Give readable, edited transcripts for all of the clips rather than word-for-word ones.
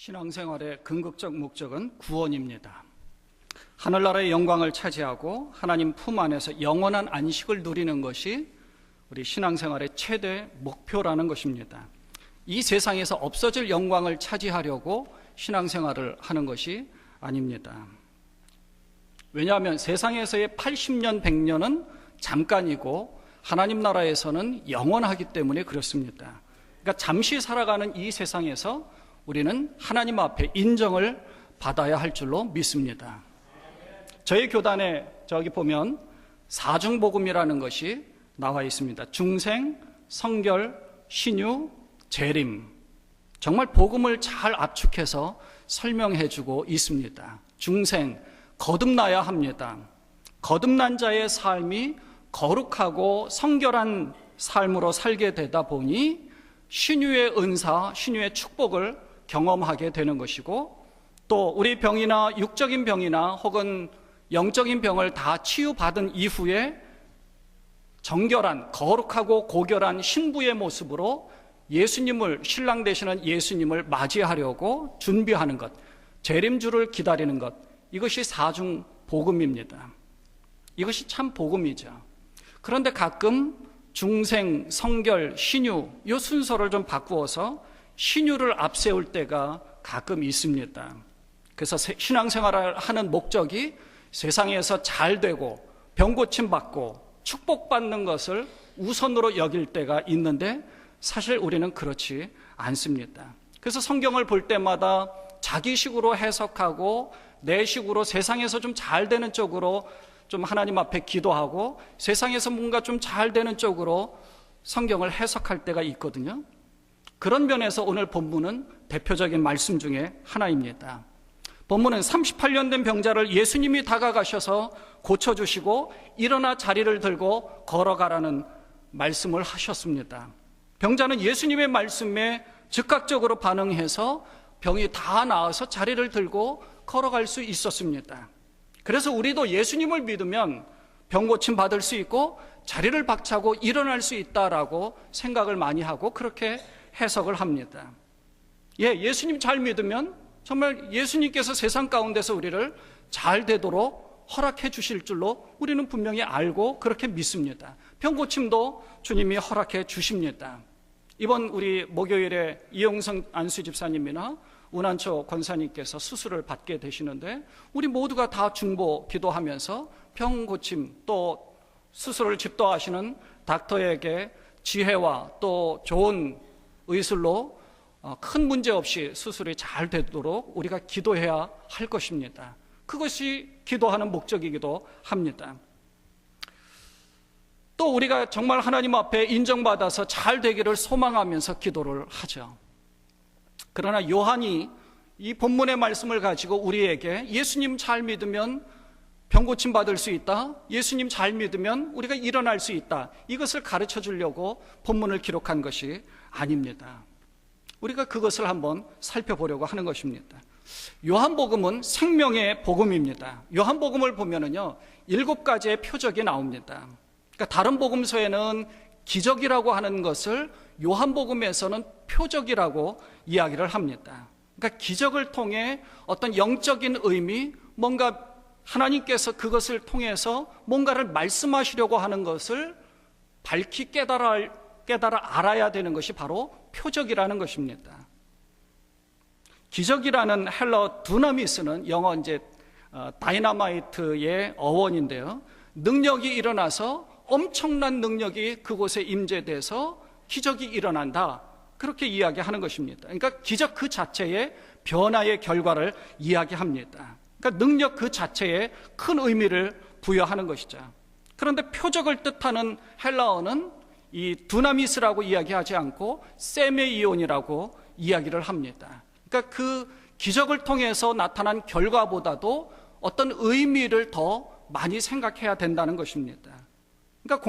신앙생활의 궁극적 목적은 구원입니다. 하늘나라의 영광을 차지하고 하나님 품 안에서 영원한 안식을 누리는 것이 우리 신앙생활의 최대 목표라는 것입니다. 이 세상에서 없어질 영광을 차지하려고 신앙생활을 하는 것이 아닙니다. 왜냐하면 세상에서의 80년, 100년은 잠깐이고 하나님 나라에서는 영원하기 때문에 그렇습니다. 그러니까 잠시 살아가는 이 세상에서 우리는 하나님 앞에 인정을 받아야 할 줄로 믿습니다. 저희 교단에 저기 보면 사중복음이라는 것이 나와 있습니다. 중생, 성결, 신유, 재림. 정말 복음을 잘 압축해서 설명해 주고 있습니다. 중생, 거듭나야 합니다. 거듭난 자의 삶이 거룩하고 성결한 삶으로 살게 되다 보니 신유의 은사, 신유의 축복을 경험하게 되는 것이고, 또 우리 병이나 육적인 병이나 혹은 영적인 병을 다 치유받은 이후에 정결한, 거룩하고 고결한 신부의 모습으로 예수님을, 신랑 되시는 예수님을 맞이하려고 준비하는 것, 재림주를 기다리는 것, 이것이 사중 복음입니다. 이것이 참 복음이죠. 그런데 가끔 중생, 성결, 신유 이 순서를 좀 바꾸어서 신유를 앞세울 때가 가끔 있습니다. 그래서 신앙생활을 하는 목적이 세상에서 잘 되고 병고침 받고 축복받는 것을 우선으로 여길 때가 있는데 사실 우리는 그렇지 않습니다. 그래서 성경을 볼 때마다 자기식으로 해석하고 내 식으로 세상에서 좀 잘 되는 쪽으로 좀 하나님 앞에 기도하고 세상에서 뭔가 좀 잘 되는 쪽으로 성경을 해석할 때가 있거든요. 그런 면에서 오늘 본문은 대표적인 말씀 중에 하나입니다. 본문은 38년 된 병자를 예수님이 다가가셔서 고쳐주시고 일어나 자리를 들고 걸어가라는 말씀을 하셨습니다. 병자는 예수님의 말씀에 즉각적으로 반응해서 병이 다 나아서 자리를 들고 걸어갈 수 있었습니다. 그래서 우리도 예수님을 믿으면 병 고침 받을 수 있고 자리를 박차고 일어날 수 있다라고 생각을 많이 하고 그렇게 해석을 합니다. 예수님 잘 믿으면 정말 예수님께서 세상 가운데서 우리를 잘 되도록 허락해 주실 줄로 우리는 분명히 알고 그렇게 믿습니다. 병 고침도 주님이 허락해 주십니다. 이번 우리 목요일에 이용성 안수 집사님이나 운한초 권사님께서 수술을 받게 되시는데 우리 모두가 다 중보 기도하면서 병 고침 또 수술을 집도하시는 닥터에게 지혜와 또 좋은 의술로 큰 문제 없이 수술이 잘 되도록 우리가 기도해야 할 것입니다. 그것이 기도하는 목적이기도 합니다. 또 우리가 정말 하나님 앞에 인정받아서 잘 되기를 소망하면서 기도를 하죠. 그러나 요한이 이 본문의 말씀을 가지고 우리에게 예수님 잘 믿으면 병 고침 받을 수 있다, 예수님 잘 믿으면 우리가 일어날 수 있다, 이것을 가르쳐 주려고 본문을 기록한 것이 아닙니다. 우리가 그것을 한번 살펴보려고 하는 것입니다. 요한복음은 생명의 복음입니다. 요한복음을 보면은요 7가지의 표적이 나옵니다. 그러니까 다른 복음서에는 기적이라고 하는 것을 요한복음에서는 표적이라고 이야기를 합니다. 그러니까 기적을 통해 어떤 영적인 의미, 뭔가 하나님께서 그것을 통해서 뭔가를 말씀하시려고 하는 것을 밝히 깨달아 알아야 되는 것이 바로 표적이라는 것입니다. 기적이라는 헬러 두나미스는 영어 다이너마이트의 어원인데요. 능력이 일어나서 엄청난 능력이 그곳에 임재돼서 기적이 일어난다, 그렇게 이야기하는 것입니다. 그러니까 기적 그 자체의 변화의 결과를 이야기합니다. 그러니까 능력 그 자체에 큰 의미를 부여하는 것이죠. 그런데 표적을 뜻하는 헬라어는 이 두나미스라고 이야기하지 않고 세메이온이라고 이야기를 합니다. 그러니까 그 기적을 통해서 나타난 결과보다도 어떤 의미를 더 많이 생각해야 된다는 것입니다. 그러니까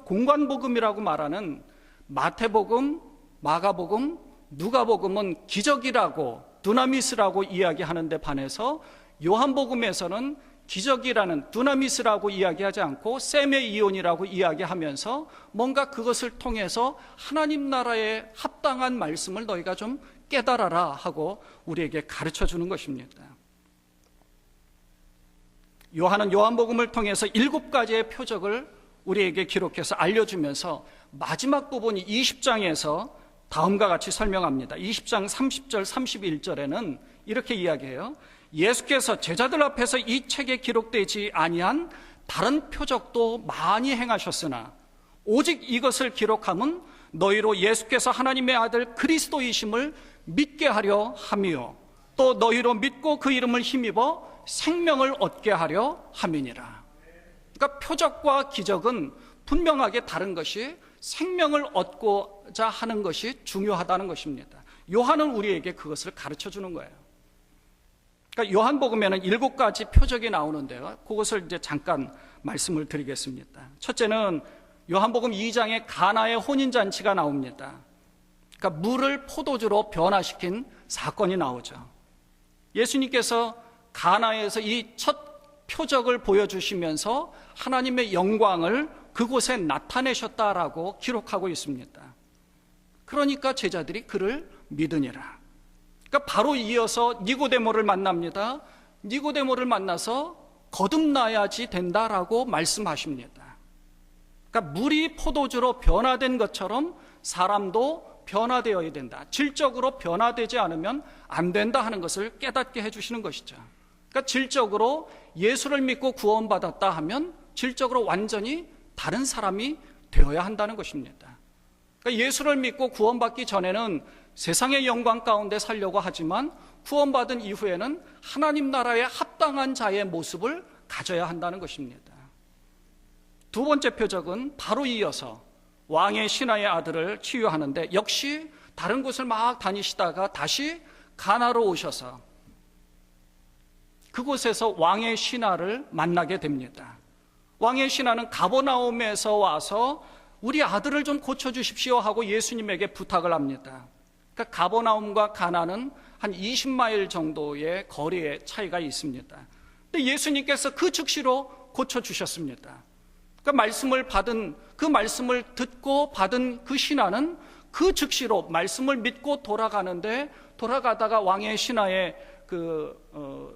공관복음이라고 말하는 마태복음, 마가복음, 누가복음은 기적이라고 두나미스라고 이야기하는 데 반해서 요한복음에서는 기적이라는 두나미스라고 이야기하지 않고 세메이온이라고 이야기하면서 뭔가 그것을 통해서 하나님 나라에 합당한 말씀을 너희가 좀 깨달아라 하고 우리에게 가르쳐 주는 것입니다. 요한은 요한복음을 통해서 7가지의 표적을 우리에게 기록해서 알려주면서 마지막 부분 20장에서 다음과 같이 설명합니다. 20장 30절 31절에는 이렇게 이야기해요. 예수께서 제자들 앞에서 이 책에 기록되지 아니한 다른 표적도 많이 행하셨으나 오직 이것을 기록함은 너희로 예수께서 하나님의 아들 그리스도이심을 믿게 하려 함이요 또 너희로 믿고 그 이름을 힘입어 생명을 얻게 하려 함이니라. 그러니까 표적과 기적은 분명하게 다른 것이 생명을 얻고자 하는 것이 중요하다는 것입니다. 요한은 우리에게 그것을 가르쳐 주는 거예요. 그러니까 요한복음에는 7가지 표적이 나오는데요. 그것을 이제 잠깐 말씀을 드리겠습니다. 첫째는 요한복음 2장에 가나의 혼인잔치가 나옵니다. 그러니까 물을 포도주로 변화시킨 사건이 나오죠. 예수님께서 가나에서 이 첫 표적을 보여주시면서 하나님의 영광을 그곳에 나타내셨다라고 기록하고 있습니다. 그러니까 제자들이 그를 믿으니라. 그러니까 바로 이어서 니고데모를 만납니다. 니고데모를 만나서 거듭나야지 된다라고 말씀하십니다. 그러니까 물이 포도주로 변화된 것처럼 사람도 변화되어야 된다. 질적으로 변화되지 않으면 안 된다 하는 것을 깨닫게 해주시는 것이죠. 그러니까 질적으로 예수를 믿고 구원받았다 하면 질적으로 완전히 다른 사람이 되어야 한다는 것입니다. 그러니까 예수를 믿고 구원받기 전에는 세상의 영광 가운데 살려고 하지만 구원받은 이후에는 하나님 나라에 합당한 자의 모습을 가져야 한다는 것입니다. 두 번째 표적은 바로 이어서 왕의 신하의 아들을 치유하는데 역시 다른 곳을 막 다니시다가 다시 가나로 오셔서 그곳에서 왕의 신하를 만나게 됩니다. 왕의 신하는 가버나움에서 와서 우리 아들을 좀 고쳐주십시오 하고 예수님에게 부탁을 합니다. 그러니까 가버나움과 가나는 한 20마일 정도의 거리의 차이가 있습니다. 근데 예수님께서 그 즉시로 고쳐주셨습니다. 그러니까 말씀을 듣고 받은 그 신하는 그 즉시로 말씀을 믿고 돌아가다가 왕의 신하의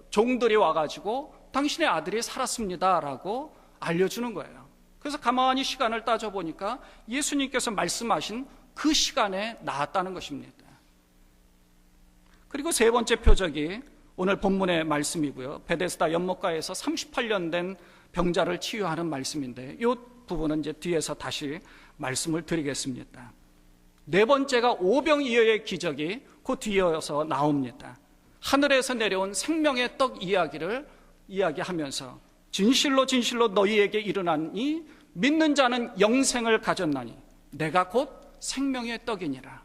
종들이 와가지고 당신의 아들이 살았습니다라고 알려주는 거예요. 그래서 가만히 시간을 따져보니까 예수님께서 말씀하신 그 시간에 나았다는 것입니다. 그리고 세 번째 표적이 오늘 본문의 말씀이고요. 베데스다 연못가에서 38년 된 병자를 치유하는 말씀인데 이 부분은 이제 뒤에서 다시 말씀을 드리겠습니다. 네 번째가 오병이어의 기적이 그 뒤에서 나옵니다. 하늘에서 내려온 생명의 떡 이야기를 이야기하면서 진실로 진실로 너희에게 이르나니 믿는 자는 영생을 가졌나니 내가 곧 생명의 떡이니라.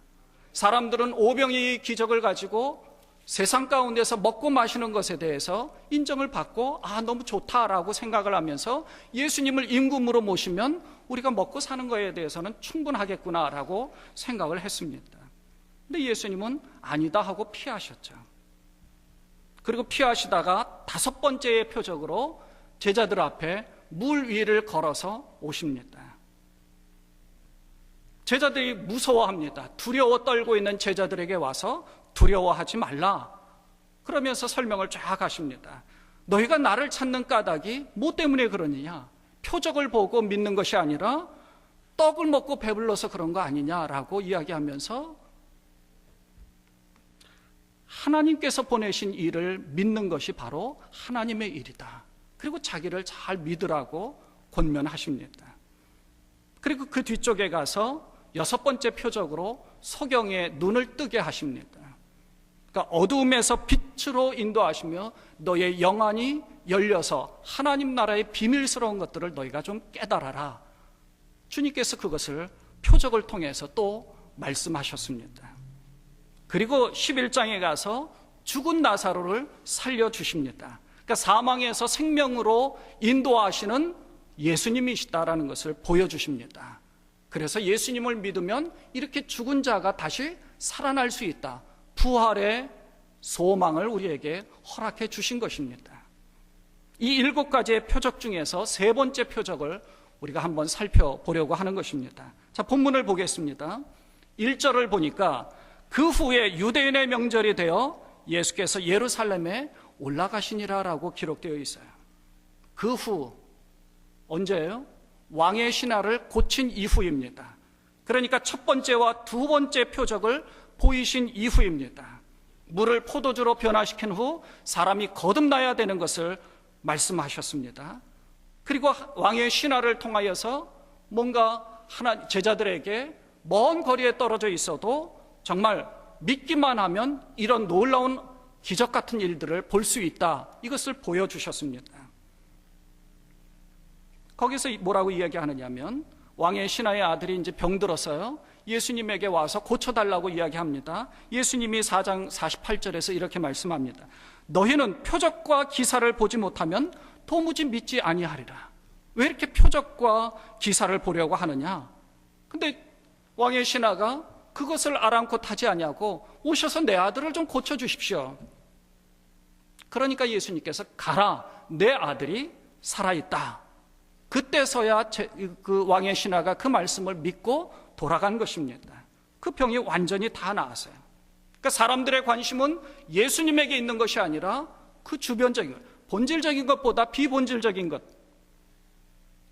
사람들은 오병이의 기적을 가지고 세상 가운데서 먹고 마시는 것에 대해서 인정을 받고 너무 좋다라고 생각을 하면서 예수님을 임금으로 모시면 우리가 먹고 사는 것에 대해서는 충분하겠구나라고 생각을 했습니다. 근데 예수님은 아니다 하고 피하셨죠. 그리고 피하시다가 다섯 번째의 표적으로 제자들 앞에 물 위를 걸어서 오십니다. 제자들이 무서워합니다. 두려워 떨고 있는 제자들에게 와서 두려워하지 말라 그러면서 설명을 쫙 하십니다. 너희가 나를 찾는 까닭이 뭐 때문에 그러느냐? 표적을 보고 믿는 것이 아니라 떡을 먹고 배불러서 그런 거 아니냐라고 이야기하면서 하나님께서 보내신 일을 믿는 것이 바로 하나님의 일이다. 그리고 자기를 잘 믿으라고 권면하십니다. 그리고 그 뒤쪽에 가서 여섯 번째 표적으로 소경의 눈을 뜨게 하십니다. 그러니까 어두움에서 빛으로 인도하시며 너의 영안이 열려서 하나님 나라의 비밀스러운 것들을 너희가 좀 깨달아라. 주님께서 그것을 표적을 통해서 또 말씀하셨습니다. 그리고 11장에 가서 죽은 나사로를 살려주십니다. 그러니까 사망에서 생명으로 인도하시는 예수님이시다라는 것을 보여주십니다. 그래서 예수님을 믿으면 이렇게 죽은 자가 다시 살아날 수 있다. 부활의 소망을 우리에게 허락해 주신 것입니다. 이 7가지의 표적 중에서 세 번째 표적을 우리가 한번 살펴보려고 하는 것입니다. 자, 본문을 보겠습니다. 1절을 보니까 그 후에 유대인의 명절이 되어 예수께서 예루살렘에 올라가시니라라고 기록되어 있어요. 그 후, 언제예요? 왕의 신하를 고친 이후입니다. 그러니까 첫 번째와 두 번째 표적을 보이신 이후입니다. 물을 포도주로 변화시킨 후 사람이 거듭나야 되는 것을 말씀하셨습니다. 그리고 왕의 신하를 통하여서 뭔가 제자들에게 먼 거리에 떨어져 있어도 정말 믿기만 하면 이런 놀라운 기적 같은 일들을 볼 수 있다, 이것을 보여주셨습니다. 거기서 뭐라고 이야기하느냐면 왕의 신하의 아들이 이제 병들어서요, 예수님에게 와서 고쳐달라고 이야기합니다. 예수님이 4장 48절에서 이렇게 말씀합니다. 너희는 표적과 기사를 보지 못하면 도무지 믿지 아니하리라. 왜 이렇게 표적과 기사를 보려고 하느냐? 근데 왕의 신하가 그것을 아랑곳하지 아니하고 오셔서 내 아들을 좀 고쳐주십시오. 그러니까 예수님께서 가라, 내 아들이 살아있다. 그때서야 그 왕의 신하가 그 말씀을 믿고 돌아간 것입니다. 그 병이 완전히 다 나았어요. 그러니까 사람들의 관심은 예수님에게 있는 것이 아니라 그 주변적인 것, 본질적인 것보다 비본질적인 것,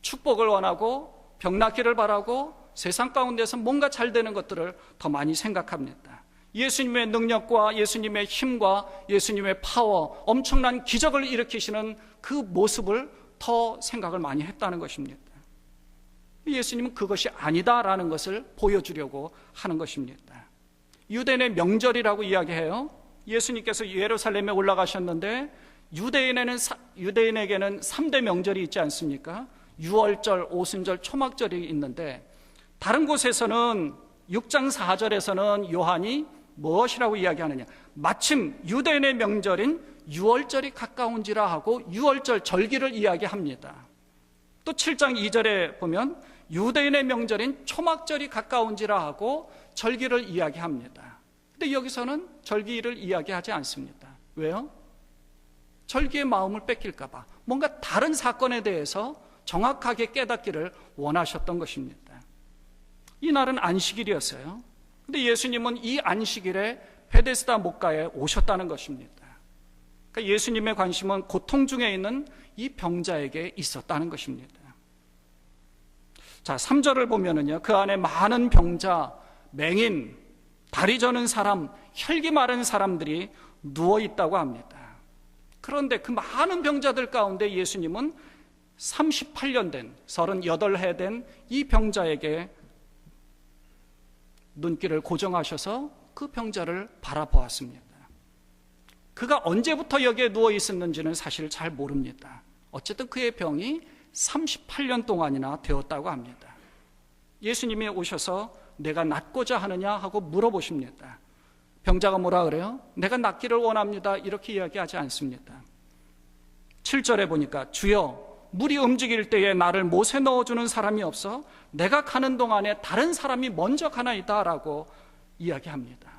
축복을 원하고 병 낫기를 바라고 세상 가운데서 뭔가 잘 되는 것들을 더 많이 생각합니다. 예수님의 능력과 예수님의 힘과 예수님의 파워, 엄청난 기적을 일으키시는 그 모습을 더 생각을 많이 했다는 것입니다. 예수님은 그것이 아니다라는 것을 보여주려고 하는 것입니다. 유대인의 명절이라고 이야기해요. 예수님께서 예루살렘에 올라가셨는데 유대인에게는 3대 명절이 있지 않습니까? 유월절, 오순절, 초막절이 있는데 다른 곳에서는 6장 4절에서는 요한이 무엇이라고 이야기하느냐, 마침 유대인의 명절인 유월절이 가까운지라 하고 유월절 절기를 이야기합니다. 또 7장 2절에 보면 유대인의 명절인 초막절이 가까운지라 하고 절기를 이야기합니다. 근데 여기서는 절기를 이야기하지 않습니다. 왜요? 절기의 마음을 뺏길까 봐, 뭔가 다른 사건에 대해서 정확하게 깨닫기를 원하셨던 것입니다. 이 날은 안식일이었어요. 근데 예수님은 이 안식일에 베데스다 목가에 오셨다는 것입니다. 그러니까 예수님의 관심은 고통 중에 있는 이 병자에게 있었다는 것입니다. 자, 3절을 보면은요, 그 안에 많은 병자, 맹인, 다리 저는 사람, 혈기 마른 사람들이 누워 있다고 합니다. 그런데 그 많은 병자들 가운데 예수님은 38년 된, 38해 된 이 병자에게 눈길을 고정하셔서 그 병자를 바라보았습니다. 그가 언제부터 여기에 누워 있었는지는 사실 잘 모릅니다. 어쨌든 그의 병이 38년 동안이나 되었다고 합니다. 예수님이 오셔서 내가 낫고자 하느냐 하고 물어보십니다. 병자가 뭐라 그래요? 내가 낫기를 원합니다, 이렇게 이야기하지 않습니다. 7절에 보니까 주여, 물이 움직일 때에 나를 못에 넣어주는 사람이 없어 내가 가는 동안에 다른 사람이 먼저 가나이다 라고 이야기합니다.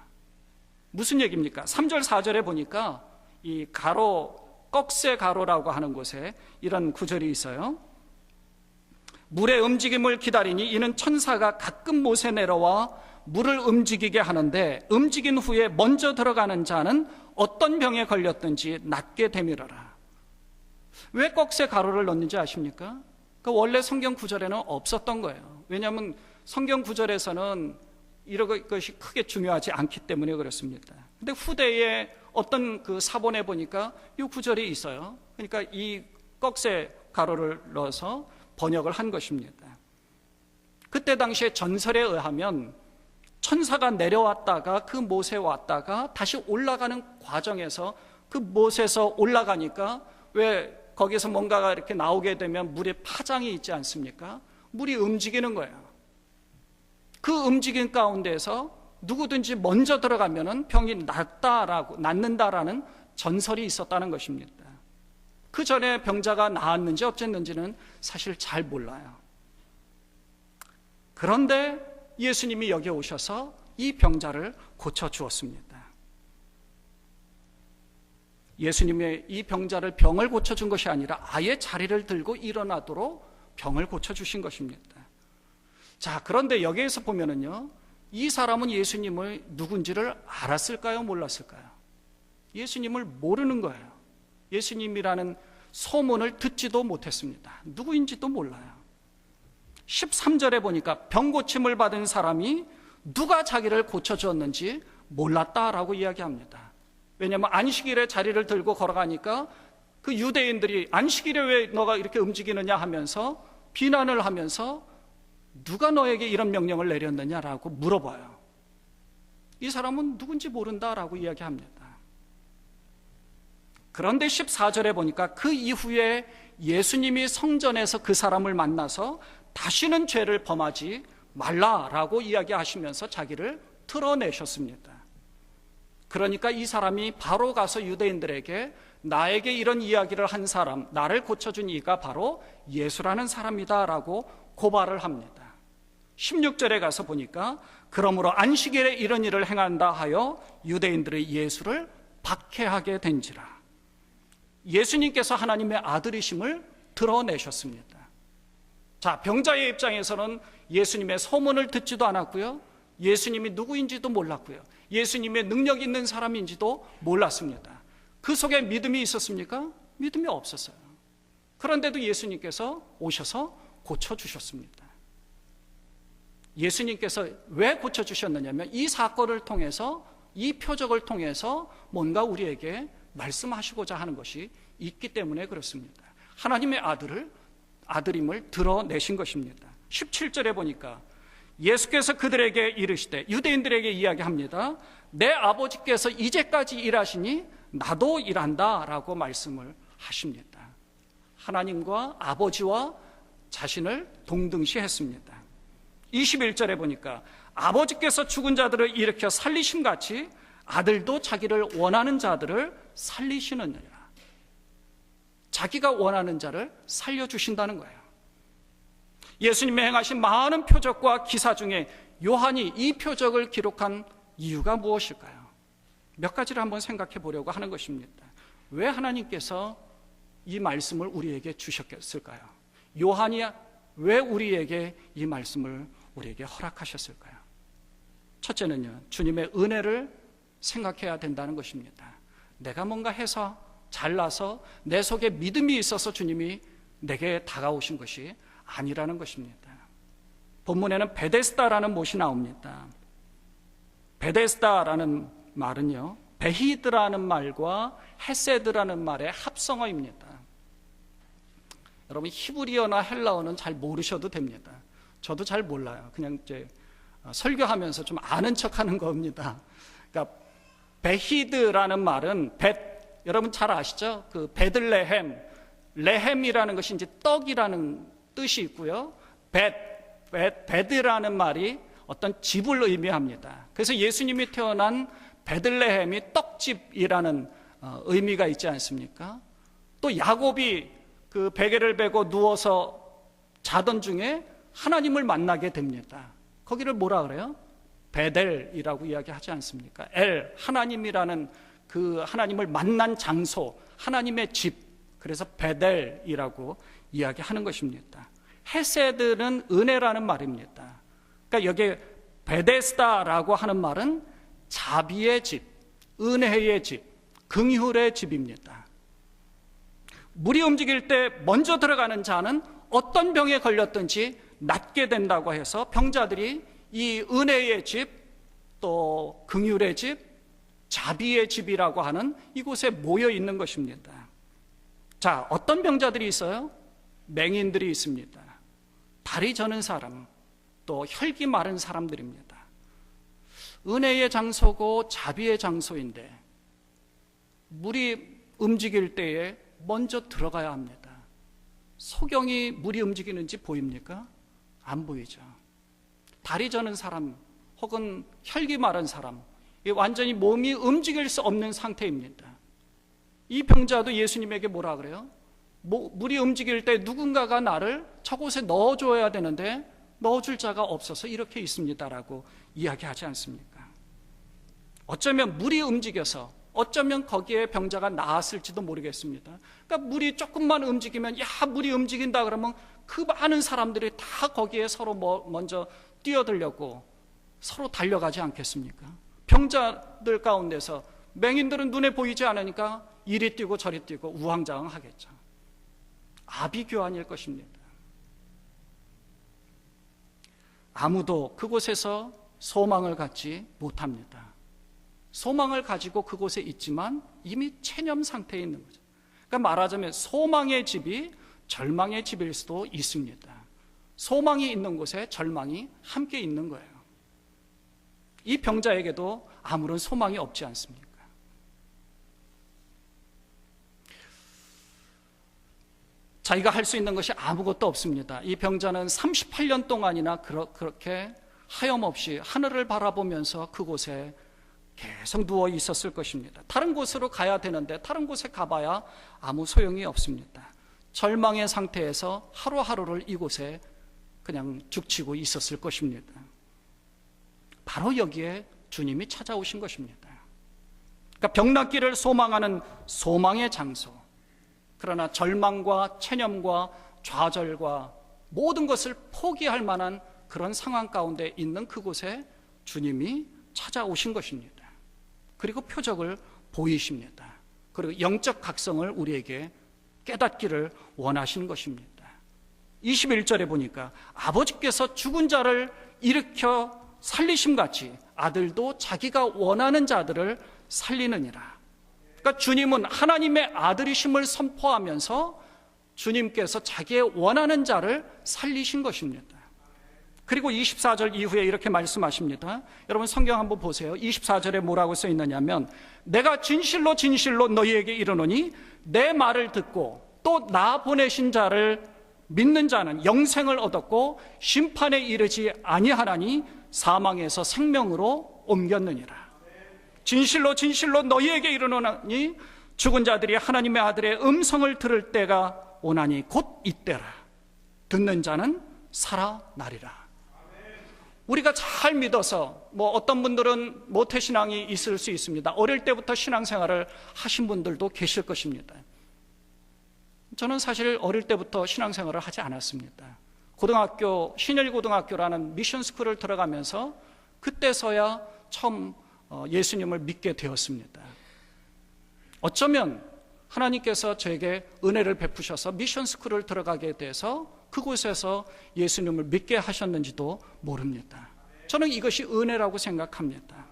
무슨 얘기입니까? 3절 4절에 보니까 이 가로, 꺽쇠 가로라고 하는 곳에 이런 구절이 있어요. 물의 움직임을 기다리니 이는 천사가 가끔 못에 내려와 물을 움직이게 하는데 움직인 후에 먼저 들어가는 자는 어떤 병에 걸렸든지 낫게 되밀어라. 왜 꺽쇠 가로를 넣는지 아십니까? 그 원래 성경 구절에는 없었던 거예요. 왜냐하면 성경 구절에서는 이런 것이 크게 중요하지 않기 때문에 그렇습니다. 근데 후대에 어떤 그 사본에 보니까 이 구절이 있어요. 그러니까 이 꺽쇠 가로를 넣어서 번역을 한 것입니다. 그때 당시에 전설에 의하면 천사가 내려왔다가 그 못에 왔다가 다시 올라가는 과정에서 그 못에서 올라가니까 왜 거기서 뭔가가 이렇게 나오게 되면 물에 파장이 있지 않습니까? 물이 움직이는 거예요. 그 움직임 가운데서 누구든지 먼저 들어가면은 병이 낫는다라는 전설이 있었다는 것입니다. 그 전에 병자가 나았는지 어쨌는지는 사실 잘 몰라요. 그런데 예수님이 여기 오셔서 이 병자를 고쳐주었습니다. 예수님의 이 병자를 병을 고쳐준 것이 아니라 아예 자리를 들고 일어나도록 병을 고쳐주신 것입니다. 자, 그런데 여기에서 보면은요, 이 사람은 예수님을 누군지를 알았을까요? 몰랐을까요? 예수님을 모르는 거예요. 예수님이라는 소문을 듣지도 못했습니다. 누구인지도 몰라요. 13절에 보니까 병 고침을 받은 사람이 누가 자기를 고쳐주었는지 몰랐다라고 이야기합니다. 왜냐하면 안식일에 자리를 들고 걸어가니까 그 유대인들이 안식일에 왜 너가 이렇게 움직이느냐 하면서 비난을 하면서 누가 너에게 이런 명령을 내렸느냐라고 물어봐요. 이 사람은 누군지 모른다라고 이야기합니다. 그런데 14절에 보니까 그 이후에 예수님이 성전에서 그 사람을 만나서 다시는 죄를 범하지 말라라고 이야기하시면서 자기를 틀어내셨습니다. 그러니까 이 사람이 바로 가서 유대인들에게 나에게 이런 이야기를 한 사람, 나를 고쳐준 이가 바로 예수라는 사람이다 라고 고발을 합니다. 16절에 가서 보니까 그러므로 안식일에 이런 일을 행한다 하여 유대인들의 예수를 박해하게 된지라. 예수님께서 하나님의 아들이심을 드러내셨습니다. 자, 병자의 입장에서는 예수님의 소문을 듣지도 않았고요, 예수님이 누구인지도 몰랐고요, 예수님의 능력 있는 사람인지도 몰랐습니다. 그 속에 믿음이 있었습니까? 믿음이 없었어요. 그런데도 예수님께서 오셔서 고쳐주셨습니다. 예수님께서 왜 고쳐주셨느냐면 이 사건을 통해서, 이 표적을 통해서 뭔가 우리에게 말씀하시고자 하는 것이 있기 때문에 그렇습니다. 하나님의 아들임을 드러내신 것입니다. 17절에 보니까 예수께서 그들에게 이르시되, 유대인들에게 이야기합니다. 내 아버지께서 이제까지 일하시니 나도 일한다 라고 말씀을 하십니다. 하나님과 아버지와 자신을 동등시했습니다. 21절에 보니까 아버지께서 죽은 자들을 일으켜 살리심같이 아들도 자기를 원하는 자들을 살리시느니라. 자기가 원하는 자를 살려주신다는 거예요. 예수님이 행하신 많은 표적과 기사 중에 요한이 이 표적을 기록한 이유가 무엇일까요? 몇 가지를 한번 생각해 보려고 하는 것입니다. 왜 하나님께서 이 말씀을 우리에게 주셨을까요? 요한이 왜 우리에게 이 말씀을 우리에게 허락하셨을까요? 첫째는요, 주님의 은혜를 생각해야 된다는 것입니다. 내가 뭔가 해서 잘나서 내 속에 믿음이 있어서 주님이 내게 다가오신 것이 아니라는 것입니다. 본문에는 베데스다라는 못이 나옵니다. 베데스다라는 말은요, 베히드라는 말과 헤세드라는 말의 합성어입니다. 여러분, 히브리어나 헬라어는 잘 모르셔도 됩니다. 저도 잘 몰라요. 그냥 이제 설교하면서 좀 아는 척하는 겁니다. 그러니까 베히드라는 말은 여러분 잘 아시죠? 그 베들레헴, 레헴이라는 것이 이제 떡이라는 뜻이 있고요. 베드라는 말이 어떤 집을 의미합니다. 그래서 예수님이 태어난 베들레헴이 떡집이라는 의미가 있지 않습니까? 또 야곱이 그 베개를 베고 누워서 자던 중에 하나님을 만나게 됩니다. 거기를 뭐라 그래요? 베델이라고 이야기하지 않습니까? 하나님이라는 그 하나님을 만난 장소, 하나님의 집, 그래서 베델이라고 이야기하는 것입니다. 헤세드는 은혜라는 말입니다. 그러니까 여기에 베데스다라고 하는 말은 자비의 집, 은혜의 집, 긍휼의 집입니다. 물이 움직일 때 먼저 들어가는 자는 어떤 병에 걸렸든지 낫게 된다고 해서 병자들이 이 은혜의 집, 또 긍휼의 집, 자비의 집이라고 하는 이곳에 모여 있는 것입니다. 자, 어떤 병자들이 있어요? 맹인들이 있습니다. 다리 저는 사람, 또 혈기 마른 사람들입니다. 은혜의 장소고 자비의 장소인데 물이 움직일 때에 먼저 들어가야 합니다. 소경이 물이 움직이는지 보입니까? 안 보이죠. 다리 저는 사람 혹은 혈기 마른 사람, 완전히 몸이 움직일 수 없는 상태입니다. 이 병자도 예수님에게 뭐라 그래요? 물이 움직일 때 누군가가 나를 저곳에 넣어줘야 되는데 넣어줄 자가 없어서 이렇게 있습니다라고 이야기하지 않습니까? 어쩌면 물이 움직여서 어쩌면 거기에 병자가 나았을지도 모르겠습니다. 그러니까 물이 조금만 움직이면 물이 움직인다 그러면 그 많은 사람들이 다 거기에 서로 먼저 뛰어들려고 서로 달려가지 않겠습니까? 병자들 가운데서 맹인들은 눈에 보이지 않으니까 이리 뛰고 저리 뛰고 우왕좌왕하겠죠. 아비규환일 것입니다. 아무도 그곳에서 소망을 갖지 못합니다. 소망을 가지고 그곳에 있지만 이미 체념 상태에 있는 거죠. 그러니까 말하자면 소망의 집이 절망의 집일 수도 있습니다. 소망이 있는 곳에 절망이 함께 있는 거예요. 이 병자에게도 아무런 소망이 없지 않습니까? 자기가 할 수 있는 것이 아무것도 없습니다. 이 병자는 38년 동안이나 그렇게 하염없이 하늘을 바라보면서 그곳에 계속 누워 있었을 것입니다. 다른 곳으로 가야 되는데 다른 곳에 가봐야 아무 소용이 없습니다. 절망의 상태에서 하루하루를 이곳에 그냥 죽치고 있었을 것입니다. 바로 여기에 주님이 찾아오신 것입니다. 그러니까 병낫기를 소망하는 소망의 장소, 그러나 절망과 체념과 좌절과 모든 것을 포기할 만한 그런 상황 가운데 있는 그곳에 주님이 찾아오신 것입니다. 그리고 표적을 보이십니다. 그리고 영적 각성을 우리에게 깨닫기를 원하시는 것입니다. 21절에 보니까 아버지께서 죽은 자를 일으켜 살리심같이 아들도 자기가 원하는 자들을 살리느니라. 그러니까 주님은 하나님의 아들이심을 선포하면서 주님께서 자기의 원하는 자를 살리신 것입니다. 그리고 24절 이후에 이렇게 말씀하십니다. 여러분 성경 한번 보세요. 24절에 뭐라고 써 있느냐면 내가 진실로 진실로 너희에게 이르노니 내 말을 듣고 또 나 보내신 자를 믿는 자는 영생을 얻었고 심판에 이르지 아니하나니 사망에서 생명으로 옮겼느니라. 진실로 진실로 너희에게 이르노니 죽은 자들이 하나님의 아들의 음성을 들을 때가 오나니 곧 이때라. 듣는 자는 살아나리라. 우리가 잘 믿어서 어떤 분들은 모태신앙이 있을 수 있습니다. 어릴 때부터 신앙생활을 하신 분들도 계실 것입니다. 저는 사실 어릴 때부터 신앙생활을 하지 않았습니다. 고등학교, 신일고등학교라는 미션스쿨을 들어가면서 그때서야 처음 예수님을 믿게 되었습니다. 어쩌면 하나님께서 저에게 은혜를 베푸셔서 미션스쿨을 들어가게 돼서 그곳에서 예수님을 믿게 하셨는지도 모릅니다. 저는 이것이 은혜라고 생각합니다.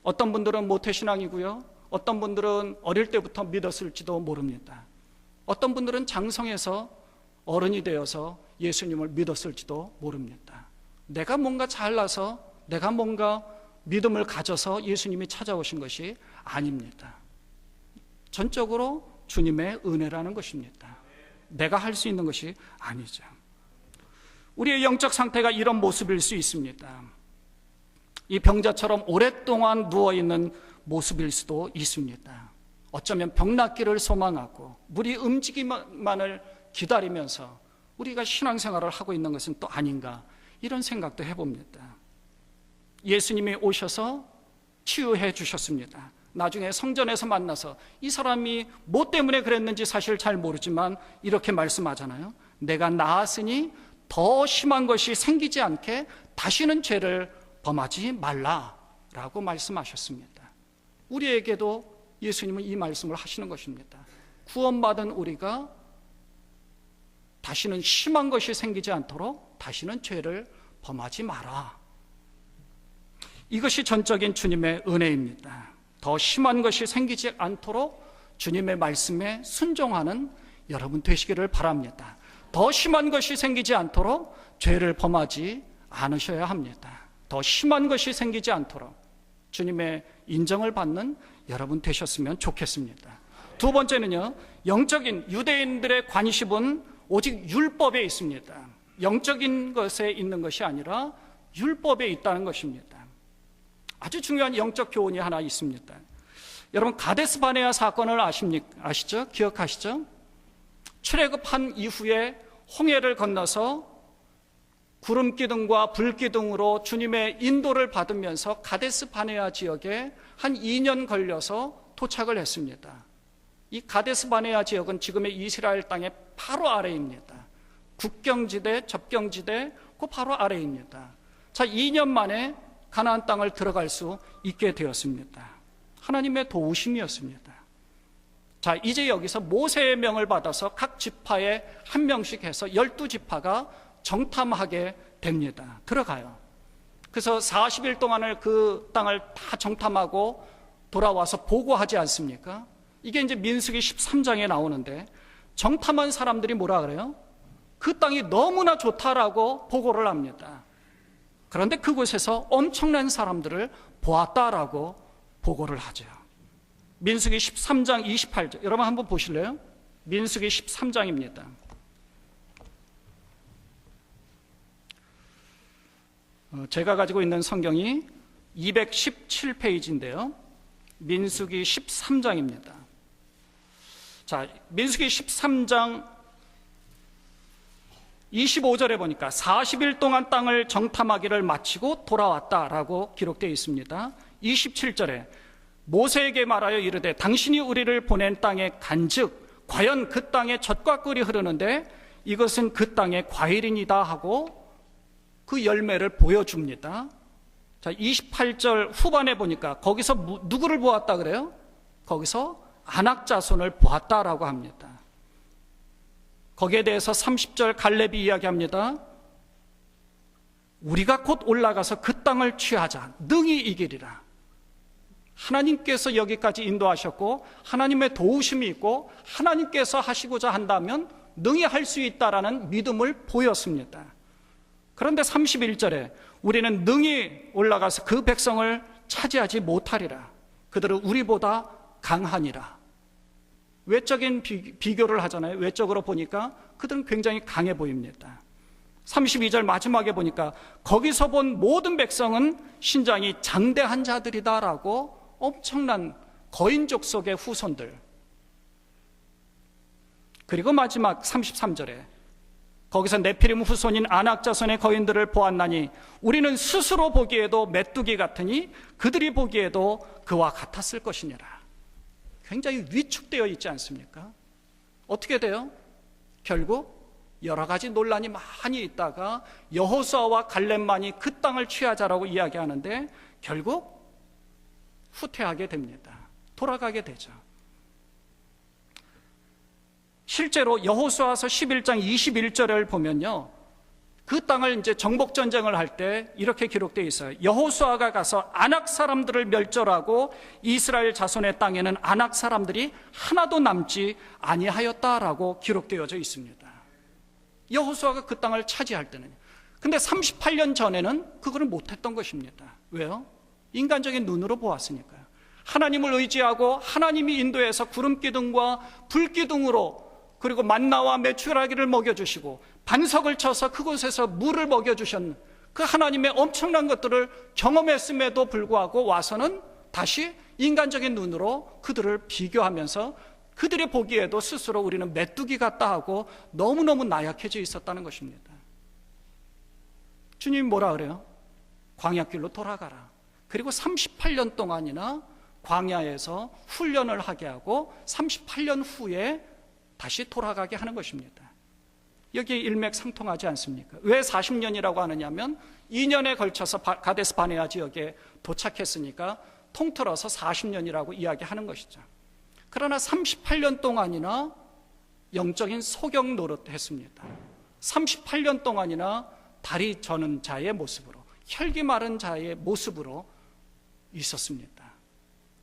어떤 분들은 모태신앙이고요, 어떤 분들은 어릴 때부터 믿었을지도 모릅니다. 어떤 분들은 장성해서 어른이 되어서 예수님을 믿었을지도 모릅니다. 내가 뭔가 잘나서 내가 뭔가 믿음을 가져서 예수님이 찾아오신 것이 아닙니다. 전적으로 주님의 은혜라는 것입니다. 내가 할 수 있는 것이 아니죠. 우리의 영적 상태가 이런 모습일 수 있습니다. 이 병자처럼 오랫동안 누워있는 모습일 수도 있습니다. 어쩌면 병낫기를 소망하고 물이 움직이만을 기다리면서 우리가 신앙생활을 하고 있는 것은 또 아닌가, 이런 생각도 해봅니다. 예수님이 오셔서 치유해 주셨습니다. 나중에 성전에서 만나서 이 사람이 뭐 때문에 그랬는지 사실 잘 모르지만 이렇게 말씀하잖아요. 내가 나았으니 더 심한 것이 생기지 않게 다시는 죄를 범하지 말라라고 말씀하셨습니다. 우리에게도 예수님은 이 말씀을 하시는 것입니다. 구원받은 우리가 다시는 심한 것이 생기지 않도록 다시는 죄를 범하지 마라. 이것이 전적인 주님의 은혜입니다. 더 심한 것이 생기지 않도록 주님의 말씀에 순종하는 여러분 되시기를 바랍니다. 더 심한 것이 생기지 않도록 죄를 범하지 않으셔야 합니다. 더 심한 것이 생기지 않도록 주님의 인정을 받는 여러분 되셨으면 좋겠습니다. 두 번째는요, 영적인 유대인들의 관심은 오직 율법에 있습니다. 영적인 것에 있는 것이 아니라 율법에 있다는 것입니다. 아주 중요한 영적 교훈이 하나 있습니다. 여러분 가데스 바네아 사건을 아시죠? 기억하시죠? 출애굽한 이후에 홍해를 건너서 구름 기둥과 불 기둥으로 주님의 인도를 받으면서 가데스 바네아 지역에 한 2년 걸려서 도착을 했습니다. 이 가데스 바네아 지역은 지금의 이스라엘 땅의 바로 아래입니다. 국경지대, 접경지대 그 바로 아래입니다. 자, 2년 만에 가나안 땅을 들어갈 수 있게 되었습니다. 하나님의 도우심이었습니다. 자, 이제 여기서 모세의 명을 받아서 각 지파에 한 명씩 해서 12지파가 정탐하게 됩니다. 들어가요. 그래서 40일 동안을 그 땅을 다 정탐하고 돌아와서 보고하지 않습니까? 이게 이제 민수기 13장에 나오는데, 정탐한 사람들이 뭐라 그래요? 그 땅이 너무나 좋다라고 보고를 합니다. 그런데 그곳에서 엄청난 사람들을 보았다라고 보고를 하죠. 민수기 13장 28절, 여러분 한번 보실래요? 민수기 13장입니다. 제가 가지고 있는 성경이 217페이지인데요. 민수기 13장입니다. 자, 민수기 13장 25절에 보니까 40일 동안 땅을 정탐하기를 마치고 돌아왔다라고 기록되어 있습니다. 27절에 모세에게 말하여 이르되 당신이 우리를 보낸 땅에 간즉 과연 그 땅에 젖과 꿀이 흐르는데 이것은 그 땅의 과일이니이다 하고 그 열매를 보여줍니다. 자, 28절 후반에 보니까 거기서 누구를 보았다 그래요? 거기서 아낙 자손을 보았다라고 합니다. 거기에 대해서 30절 갈렙이 이야기합니다. 우리가 곧 올라가서 그 땅을 취하자. 능히 이기리라. 하나님께서 여기까지 인도하셨고 하나님의 도우심이 있고 하나님께서 하시고자 한다면 능히 할 수 있다라는 믿음을 보였습니다. 그런데 31절에 우리는 능히 올라가서 그 백성을 차지하지 못하리라. 그들은 우리보다 강하니라. 외적인 비교를 하잖아요. 외적으로 보니까 그들은 굉장히 강해 보입니다. 32절 마지막에 보니까 거기서 본 모든 백성은 신장이 장대한 자들이다라고 엄청난 거인족 속의 후손들. 그리고 마지막 33절에 거기서 네피림 후손인 아낙 자손의 거인들을 보았나니 우리는 스스로 보기에도 메뚜기 같으니 그들이 보기에도 그와 같았을 것이니라. 굉장히 위축되어 있지 않습니까? 어떻게 돼요? 결국 여러 가지 논란이 많이 있다가 여호수아와 갈렙만이 그 땅을 취하자라고 이야기하는데 결국 후퇴하게 됩니다. 돌아가게 되죠. 실제로 여호수아서 11장 21절을 보면요, 그 땅을 이제 정복 전쟁을 할 때 이렇게 기록되어 있어요. 여호수아가 가서 아낙 사람들을 멸절하고 이스라엘 자손의 땅에는 아낙 사람들이 하나도 남지 아니하였다라고 기록되어져 있습니다. 여호수아가 그 땅을 차지할 때는. 근데 38년 전에는 그거를 못했던 것입니다. 왜요? 인간적인 눈으로 보았으니까요. 하나님을 의지하고 하나님이 인도해서 구름기둥과 불기둥으로 그리고 만나와 메추라기를 먹여주시고 반석을 쳐서 그곳에서 물을 먹여주셨는 그 하나님의 엄청난 것들을 경험했음에도 불구하고 와서는 다시 인간적인 눈으로 그들을 비교하면서 그들이 보기에도 스스로 우리는 메뚜기 같다 하고 너무너무 나약해져 있었다는 것입니다. 주님이 뭐라 그래요? 광야길로 돌아가라. 그리고 38년 동안이나 광야에서 훈련을 하게 하고 38년 후에 다시 돌아가게 하는 것입니다. 여기에 일맥상통하지 않습니까? 왜 40년이라고 하느냐면 2년에 걸쳐서 가데스 바네아 지역에 도착했으니까 통틀어서 40년이라고 이야기하는 것이죠. 그러나 38년 동안이나 영적인 소경 노릇 했습니다. 38년 동안이나 다리 저는 자의 모습으로, 혈기 마른 자의 모습으로 있었습니다.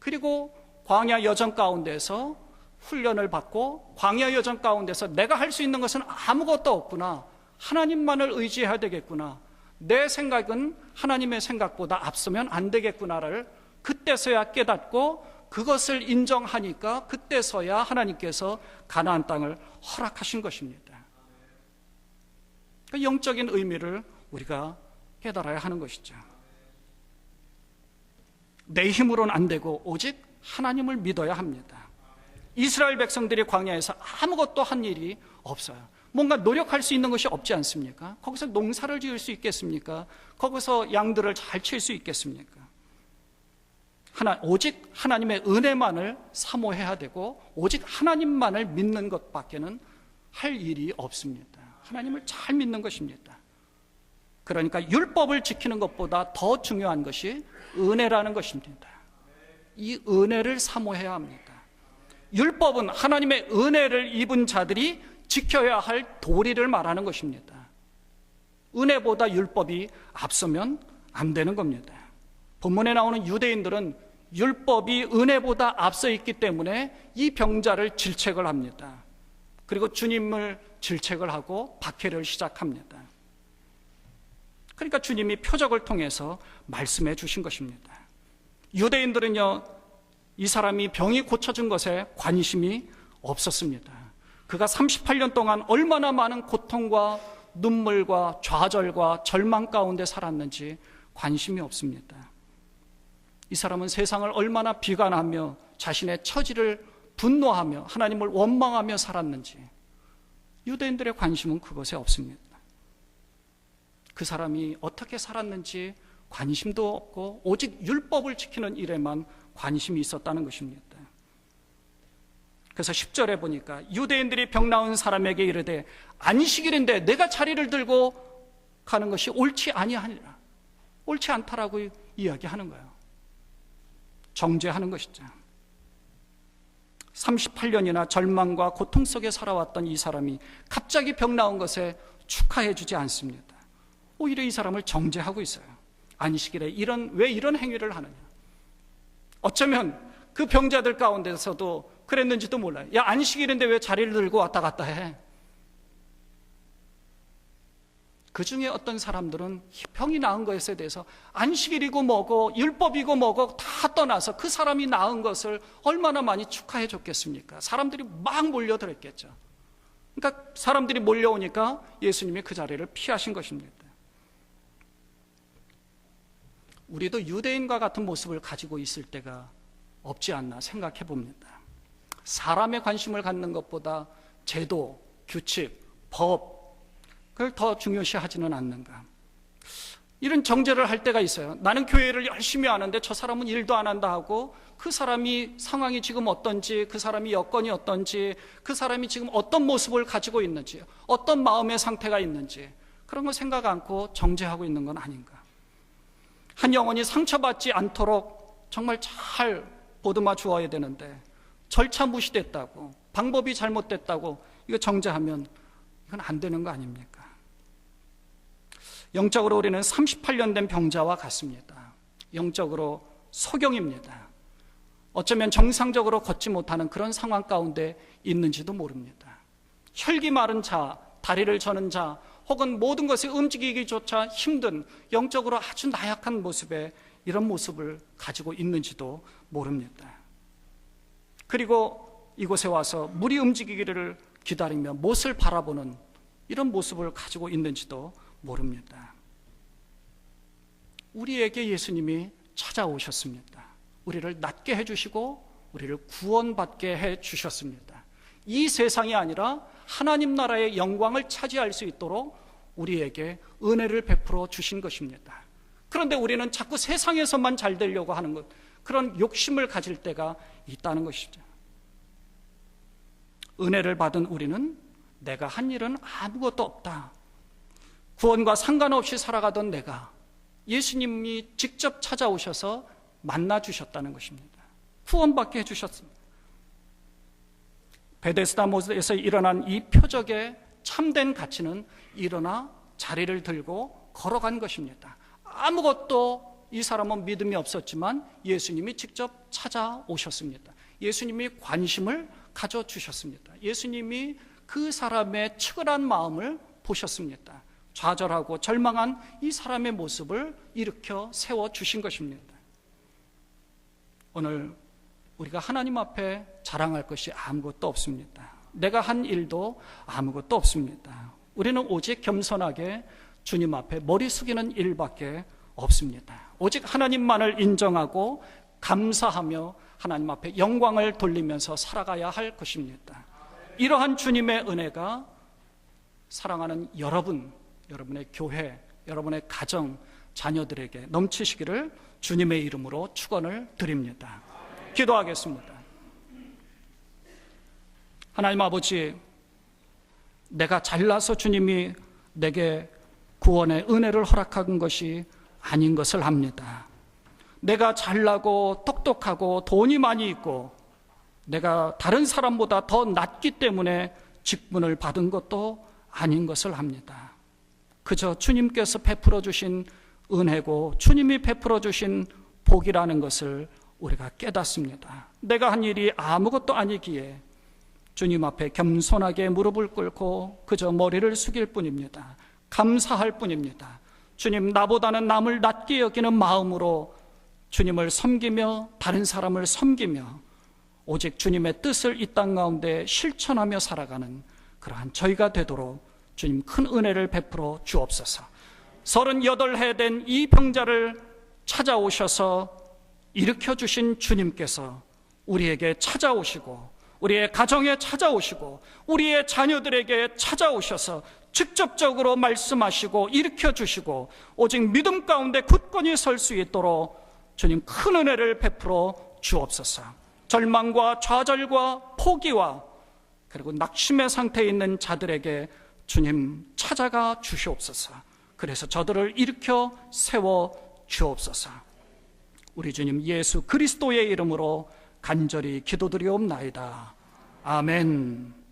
그리고 광야 여정 가운데서 훈련을 받고 광야 여정 가운데서 내가 할 수 있는 것은 아무것도 없구나, 하나님만을 의지해야 되겠구나, 내 생각은 하나님의 생각보다 앞서면 안 되겠구나를 그때서야 깨닫고 그것을 인정하니까 그때서야 하나님께서 가나안 땅을 허락하신 것입니다. 그 영적인 의미를 우리가 깨달아야 하는 것이죠. 내 힘으로는 안 되고 오직 하나님을 믿어야 합니다. 이스라엘 백성들이 광야에서 아무것도 한 일이 없어요. 뭔가 노력할 수 있는 것이 없지 않습니까? 거기서 농사를 지을 수 있겠습니까? 거기서 양들을 잘 칠 수 있겠습니까? 오직 하나님의 은혜만을 사모해야 되고 오직 하나님만을 믿는 것밖에는 할 일이 없습니다. 하나님을 잘 믿는 것입니다. 그러니까 율법을 지키는 것보다 더 중요한 것이 은혜라는 것입니다. 이 은혜를 사모해야 합니다. 율법은 하나님의 은혜를 입은 자들이 지켜야 할 도리를 말하는 것입니다. 은혜보다 율법이 앞서면 안 되는 겁니다. 본문에 나오는 유대인들은 율법이 은혜보다 앞서 있기 때문에 이 병자를 질책을 합니다. 그리고 주님을 질책을 하고 박해를 시작합니다. 그러니까 주님이 표적을 통해서 말씀해 주신 것입니다. 유대인들은요, 이 사람이 병이 고쳐진 것에 관심이 없었습니다. 그가 38년 동안 얼마나 많은 고통과 눈물과 좌절과 절망 가운데 살았는지 관심이 없습니다. 이 사람은 세상을 얼마나 비관하며 자신의 처지를 분노하며 하나님을 원망하며 살았는지 유대인들의 관심은 그것에 없습니다. 그 사람이 어떻게 살았는지 관심도 없고 오직 율법을 지키는 일에만 관심이 있었다는 것입니다. 그래서 10절에 보니까 유대인들이 병 나은 사람에게 이르되 안식일인데 내가 자리를 들고 가는 것이 옳지 아니하니라. 옳지 않다라고 이야기하는 거예요. 정죄하는 것이죠. 38년이나 절망과 고통 속에 살아왔던 이 사람이 갑자기 병 나은 것에 축하해 주지 않습니다. 오히려 이 사람을 정죄하고 있어요. 안식일에 왜 이런 행위를 하느냐. 어쩌면 그 병자들 가운데서도 그랬는지도 몰라요. 야, 안식일인데 왜 자리를 들고 왔다 갔다 해? 그 중에 어떤 사람들은 병이 나은 것에 대해서 안식일이고 뭐고 율법이고 뭐고 다 떠나서 그 사람이 나은 것을 얼마나 많이 축하해 줬겠습니까? 사람들이 막 몰려들었겠죠. 그러니까 사람들이 몰려오니까 예수님이 그 자리를 피하신 것입니다. 우리도 유대인과 같은 모습을 가지고 있을 때가 없지 않나 생각해 봅니다. 사람의 관심을 갖는 것보다 제도, 규칙, 법, 그걸 더 중요시하지는 않는가. 이런 정죄를 할 때가 있어요. 나는 교회를 열심히 하는데 저 사람은 일도 안 한다 하고 그 사람이 상황이 지금 어떤지, 그 사람이 여건이 어떤지, 그 사람이 지금 어떤 모습을 가지고 있는지, 어떤 마음의 상태가 있는지 그런 거 생각 않고 정죄하고 있는 건 아닌가. 한 영혼이 상처받지 않도록 정말 잘 보듬어 주어야 되는데 절차 무시됐다고, 방법이 잘못됐다고 이거 정죄하면 이건 안 되는 거 아닙니까? 영적으로 우리는 38년 된 병자와 같습니다. 영적으로 소경입니다. 어쩌면 정상적으로 걷지 못하는 그런 상황 가운데 있는지도 모릅니다. 혈기 마른 자, 다리를 저는 자, 혹은 모든 것이 움직이기조차 힘든 영적으로 아주 나약한 모습에 이런 모습을 가지고 있는지도 모릅니다. 그리고 이곳에 와서 물이 움직이기를 기다리며 못을 바라보는 이런 모습을 가지고 있는지도 모릅니다. 우리에게 예수님이 찾아오셨습니다. 우리를 낫게 해주시고 우리를 구원받게 해주셨습니다. 이 세상이 아니라 하나님 나라의 영광을 차지할 수 있도록 우리에게 은혜를 베풀어 주신 것입니다. 그런데 우리는 자꾸 세상에서만 잘 되려고 하는 것, 그런 욕심을 가질 때가 있다는 것이죠. 은혜를 받은 우리는 내가 한 일은 아무것도 없다. 구원과 상관없이 살아가던 내가 예수님이 직접 찾아오셔서 만나주셨다는 것입니다. 구원받게 해주셨습니다. 베데스다 못에서 일어난 이 표적의 참된 가치는 일어나 자리를 들고 걸어간 것입니다. 아무것도 이 사람은 믿음이 없었지만 예수님이 직접 찾아오셨습니다. 예수님이 관심을 가져주셨습니다. 예수님이 그 사람의 측은한 마음을 보셨습니다. 좌절하고 절망한 이 사람의 모습을 일으켜 세워주신 것입니다. 오늘 우리가 하나님 앞에 자랑할 것이 아무것도 없습니다. 내가 한 일도 아무것도 없습니다. 우리는 오직 겸손하게 주님 앞에 머리 숙이는 일밖에 없습니다. 오직 하나님만을 인정하고 감사하며 하나님 앞에 영광을 돌리면서 살아가야 할 것입니다. 이러한 주님의 은혜가 사랑하는 여러분, 여러분의 교회, 여러분의 가정, 자녀들에게 넘치시기를 주님의 이름으로 축원을 드립니다. 기도하겠습니다. 하나님 아버지, 내가 잘나서 주님이 내게 구원의 은혜를 허락한 것이 아닌 것을 압니다. 내가 잘나고 똑똑하고 돈이 많이 있고 내가 다른 사람보다 더 낫기 때문에 직분을 받은 것도 아닌 것을 압니다. 그저 주님께서 베풀어 주신 은혜고 주님이 베풀어 주신 복이라는 것을 우리가 깨닫습니다. 내가 한 일이 아무것도 아니기에 주님 앞에 겸손하게 무릎을 꿇고 그저 머리를 숙일 뿐입니다. 감사할 뿐입니다. 주님, 나보다는 남을 낮게 여기는 마음으로 주님을 섬기며 다른 사람을 섬기며 오직 주님의 뜻을 이 땅 가운데 실천하며 살아가는 그러한 저희가 되도록 주님 큰 은혜를 베풀어 주옵소서. 38해 된 이 병자를 찾아오셔서 일으켜주신 주님께서 우리에게 찾아오시고 우리의 가정에 찾아오시고 우리의 자녀들에게 찾아오셔서 직접적으로 말씀하시고 일으켜주시고 오직 믿음 가운데 굳건히 설 수 있도록 주님 큰 은혜를 베풀어 주옵소서. 절망과 좌절과 포기와 그리고 낙심의 상태에 있는 자들에게 주님 찾아가 주시옵소서. 그래서 저들을 일으켜 세워 주옵소서. 우리 주님 예수 그리스도의 이름으로 간절히 기도드리옵나이다. 아멘.